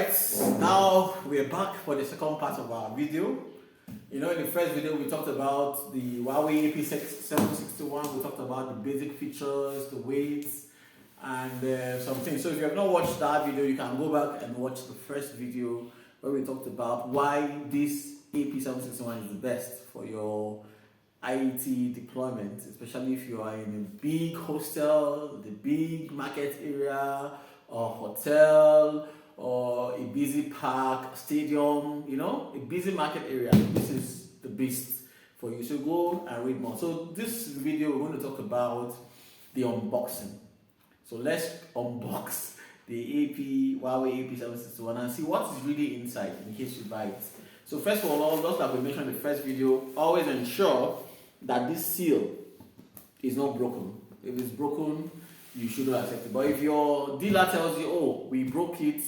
Alright, now we're back for the second part of our video. In the first video we talked about the Huawei AP761, we talked about the basic features, the weights, and some things. So if you have not watched that video, you can go back and watch the first video where we talked about why this AP761 is the best for your IET deployment, especially if you are in a big hostel, the big market area, or hotel, or a busy park, stadium, a busy market area. This is the best for you. So go and read more. So this video we're going to talk about the unboxing. So let's unbox the Huawei AP761 and see what is really inside in case you buy it. So first of all, just like we mentioned in the first video, always ensure that this seal is not broken. If it's broken, you shouldn't accept it. But if your dealer tells you, oh, we broke it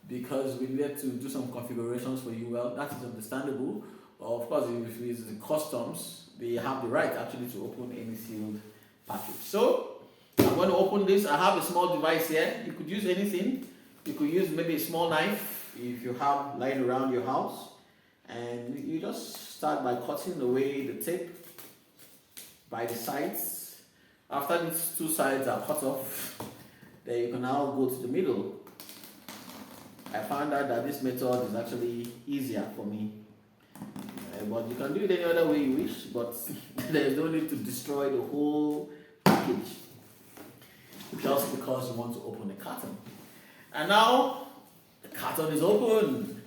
because we needed to do some configurations for you, well, that is understandable. Of course, if it's the customs, they have the right actually to open any sealed package. So I'm going to open this. I have a small device here. You could use anything. You could use maybe a small knife if you have lying around your house. And you just start by cutting away the tape by the sides. After these two sides are cut off, then you can now go to the middle. I found out that this method is actually easier for me. But you can do it any other way you wish, but there's no need to destroy the whole package just because you want to open the carton. And now the carton is open,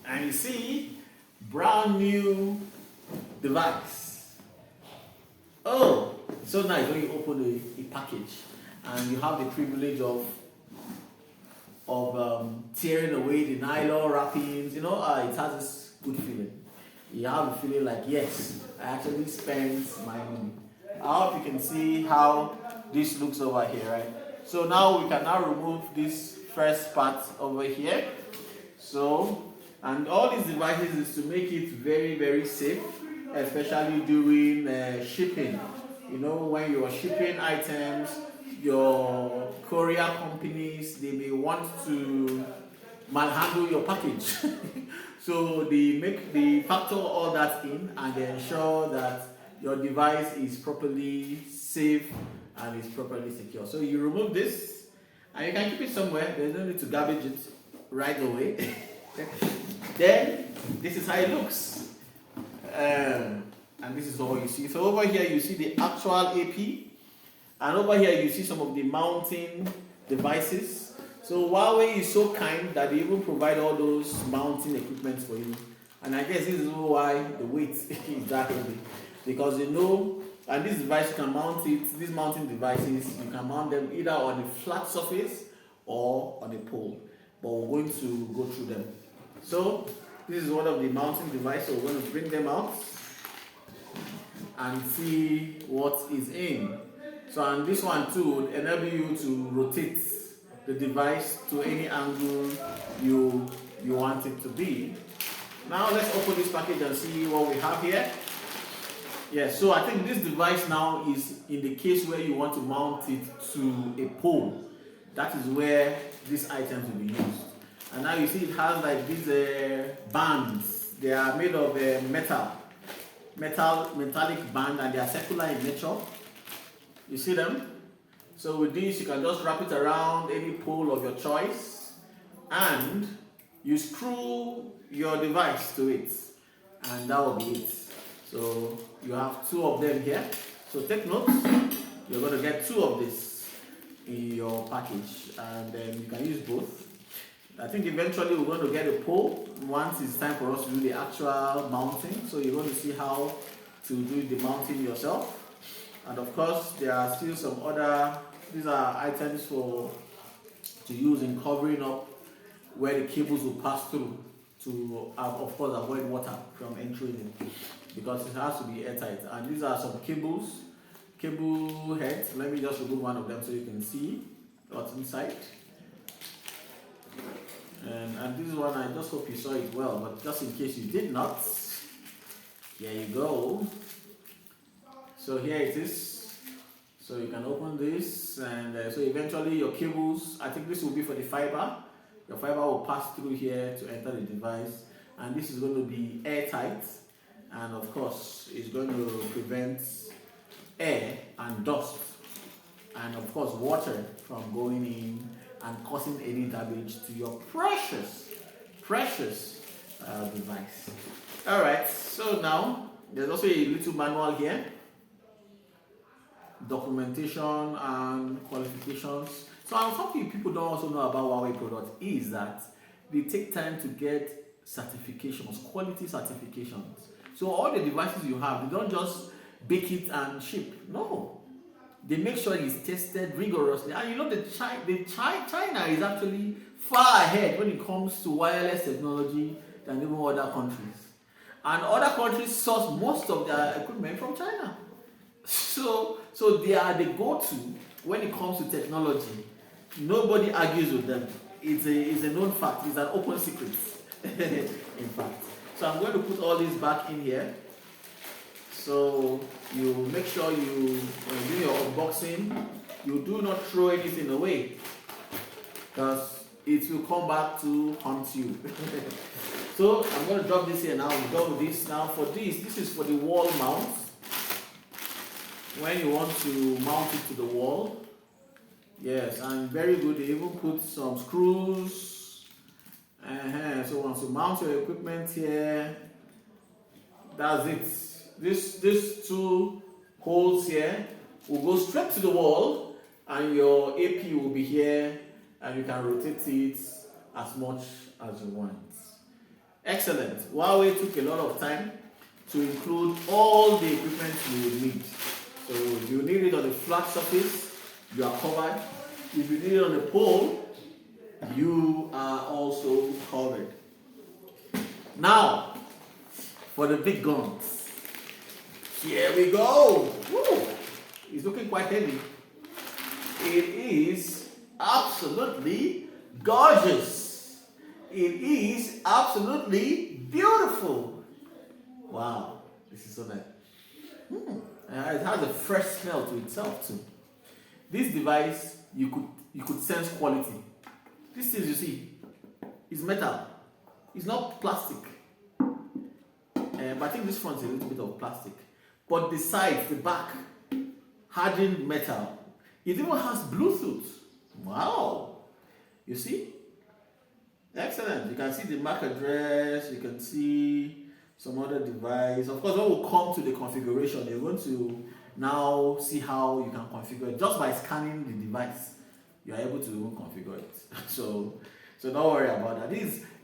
and you see brand new device. Oh, so nice when you open a package and you have the privilege of tearing away the nylon wrappings. It has this good feeling. You have a feeling like, yes, I actually spent my money. I hope you can see how this looks over here, right? So now we can now remove this first part over here. So, and all these devices is to make it very, very safe, especially during shipping. When you are shipping items, your courier companies, they may want to manhandle your package. So they factor all that in and they ensure that your device is properly safe and is properly secure. So you remove this and you can keep it somewhere. There's no need to garbage it right away. Then this is how it looks. And this is all you see. So over here you see the actual AP, and over here you see some of the mounting devices. So Huawei is so kind that they even provide all those mounting equipment for you. And I guess this is why the weight is that heavy, because and this device you can mount it. These mounting devices you can mount them either on a flat surface or on a pole. But we're going to go through them. So this is one of the mounting devices. So we're going to bring them out and see what is in. So, and this one too would enable you to rotate the device to any angle you want it to be. Now let's open this package and see what we have here. Yes, so I think this device now is in the case where you want to mount it to a pole. That is where these items will be used. And now you see it has like these bands. They are made of metallic band, and they are circular in nature. You see them? So with this you can just wrap it around any pole of your choice and you screw your device to it, and that will be it. So you have two of them here. So take note, you're going to get two of this in your package, and then you can use both. I think eventually we're going to get a pole once it's time for us to do the actual mounting. So you're going to see how to do the mounting yourself. And of course, there are still some other, these are items to use in covering up where the cables will pass through to, of course, avoid water from entering in, because it has to be airtight. And these are some cable heads. Let me just remove one of them so you can see what's inside. And this one, I just hope you saw it well, but just in case you did not, here you go. So here it is. So you can open this, and so eventually your cables, I think this will be for the fiber, Your fiber will pass through here to enter the device, and this is going to be airtight, and of course it's going to prevent air and dust and of course water from going in and causing any damage to your precious device. All right, so now there's also a little manual here, documentation and qualifications. So something people don't also know about Huawei products is that they take time to get certifications, quality certifications. So all the devices you have, they don't just bake it and ship. No, they make sure it's tested rigorously. And you know China is actually far ahead when it comes to wireless technology than even other countries. And other countries source most of their equipment from China. So they are the go-to when it comes to technology. Nobody argues with them. It's a known fact. It's an open secret. In fact. So I'm going to put all this back in here. So you make sure you, when you do your unboxing, you do not throw anything away, because it will come back to haunt you. So I'm going to drop this here now. I'm done with this now. For this is for the wall mount. When you want to mount it to the wall. Yes, and very good. They even put some screws. So once you mount your equipment here, that's it. These two holes here will go straight to the wall, and your AP will be here, and you can rotate it as much as you want. Excellent. Huawei took a lot of time to include all the equipment you will need. So if you need it on a flat surface, you are covered. If you need it on a pole, you are also covered. Now, for the big guns. Here we go. Woo. It's looking quite heavy. It is absolutely gorgeous. It is absolutely beautiful. Wow, this is so nice. It has a fresh smell to itself too. This device, you could sense quality. This thing you see is metal. It's not plastic. But I think this front is a little bit of plastic. But the sides, the back, hardened metal. It even has Bluetooth. Wow. You see? Excellent. You can see the MAC address. You can see some other device. Of course, when we come to the configuration, you're going to now see how you can configure it. Just by scanning the device, you are able to even configure it. So don't worry about that.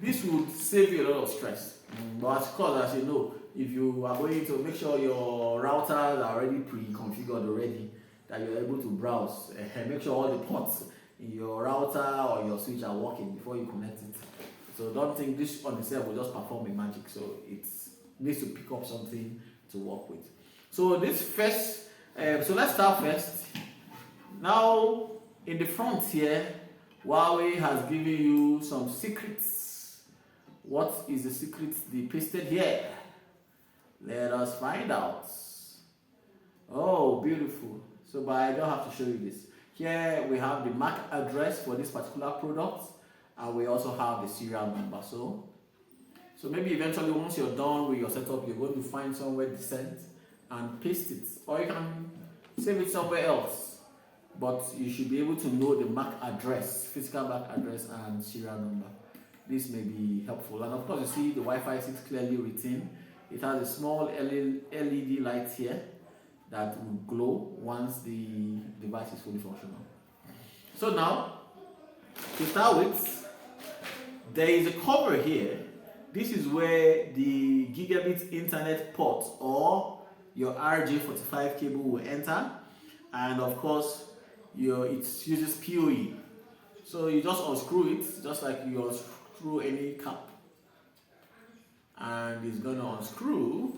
This would save you a lot of stress. But of course, as you know, if you are going to make sure your routers are already pre-configured already, that you're able to browse, make sure all the ports in your router or your switch are working before you connect it. So don't think this on itself will just perform a magic. So it needs to pick up something to work with. So this first, so let's start first. Now in the front here, Huawei has given you some secrets. What is the secret they pasted here? Let us find out. Oh, beautiful. So, but I don't have to show you this. Here we have the MAC address for this particular product, and we also have the serial number. So maybe eventually once you're done with your setup, you're going to find somewhere decent and paste it, or you can save it somewhere else. But you should be able to know the MAC address, physical MAC address and serial number. This may be helpful. And of course, you see the Wi-Fi 6 clearly written. It has a small LED light here that will glow once the device is fully functional. So now, to start with, there is a cover here. This is where the gigabit internet port or your RJ45 cable will enter, and of course it uses PoE. So you just unscrew it, just like you unscrew any cap, and it's going to unscrew.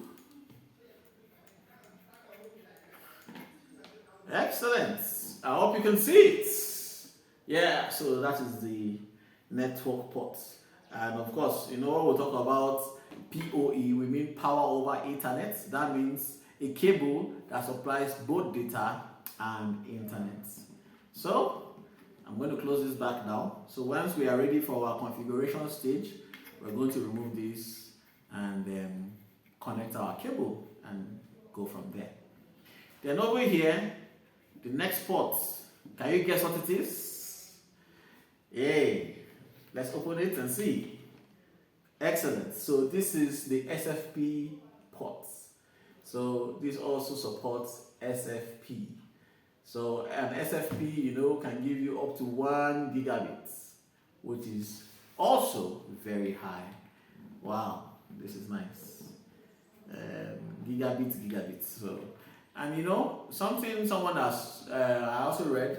Excellent. I hope you can see it. Yeah, so that is the network port. And of course, you know, when we talk about PoE, we mean power over Ethernet. That means a cable that supplies both data and internet. So I'm going to close this back now. So once we are ready for our configuration stage, we're going to remove this and then connect our cable and go from there. Then over here, the next port, can you guess what it is? Yay! Let's open it and see. Excellent. So this is the SFP port. So this also supports SFP. So an SFP, you know, can give you up to 1 gigabit, which is also very high. Wow, this is nice. Gigabit. So, and you know, someone has I also read,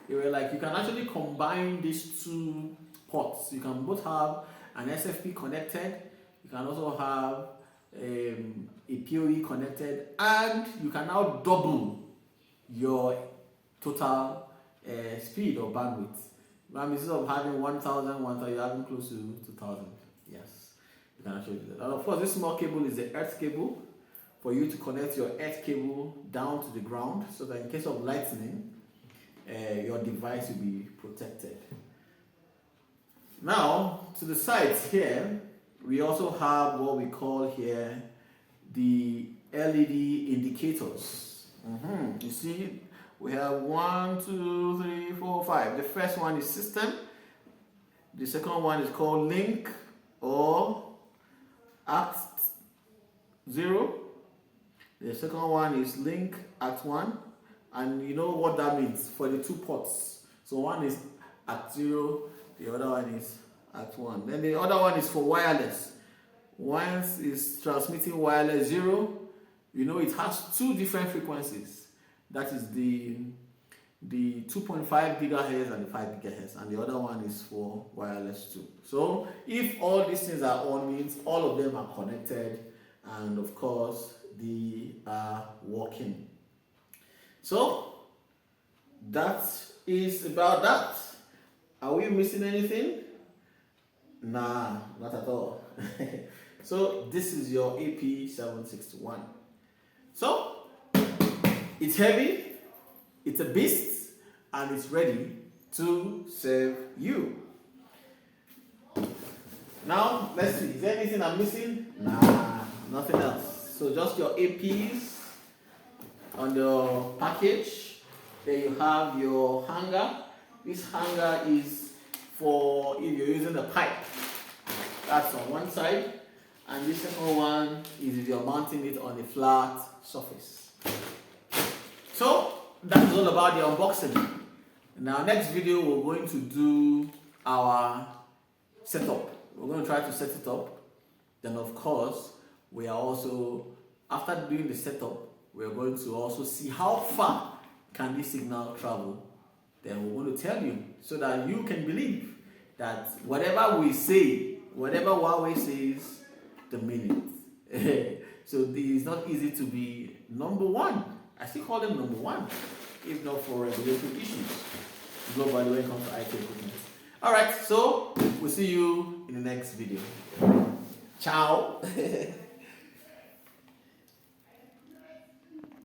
they were like, you can actually combine these two ports. You can both have an SFP connected, you can also have a PoE connected, and you can now double your total speed or bandwidth. Instead of having 1,000, you're having close to 2,000. Yes, you can actually do that. And of course, this small cable is the earth cable for you to connect your earth cable down to the ground, so that in case of lightning, your device will be protected. Now, to the sides here, we also have what we call here the LED indicators. You see, we have 1, 2, 3, 4, 5. The first one is system. The second one is called link or act 0. The second one is link act 1. And you know what that means for the two ports. So one is act 0, the other one is act 1. Then the other one is for wireless. One is transmitting wireless 0. You know, it has two different frequencies. That is the 2.5 gigahertz and the 5 gigahertz, and the other one is for wireless 2. So if all these things are on, means all of them are connected, and of course they are working. So that is about that. Are we missing anything? Nah, not at all. So this is your AP761. So it's heavy, it's a beast, and it's ready to serve you. Now, let's see, is there anything I'm missing? Nah, nothing else. So just your APs on the package. There you have your hanger. This hanger is for if you're using a pipe. That's on one side. And this second one is if you're mounting it on a flat surface. So that's all about the unboxing. In our next video, we're going to do our setup. We're going to try to set it up. Then of course, we are also, after doing the setup, we're going to also see how far can this signal travel. Then we're going to tell you so that you can believe that whatever we say, whatever Huawei says, the minute. So it's not easy to be number one. I still call them number one, if not for regulatory issues globally when it comes to IT equipment. Alright, so we'll see you in the next video. Ciao.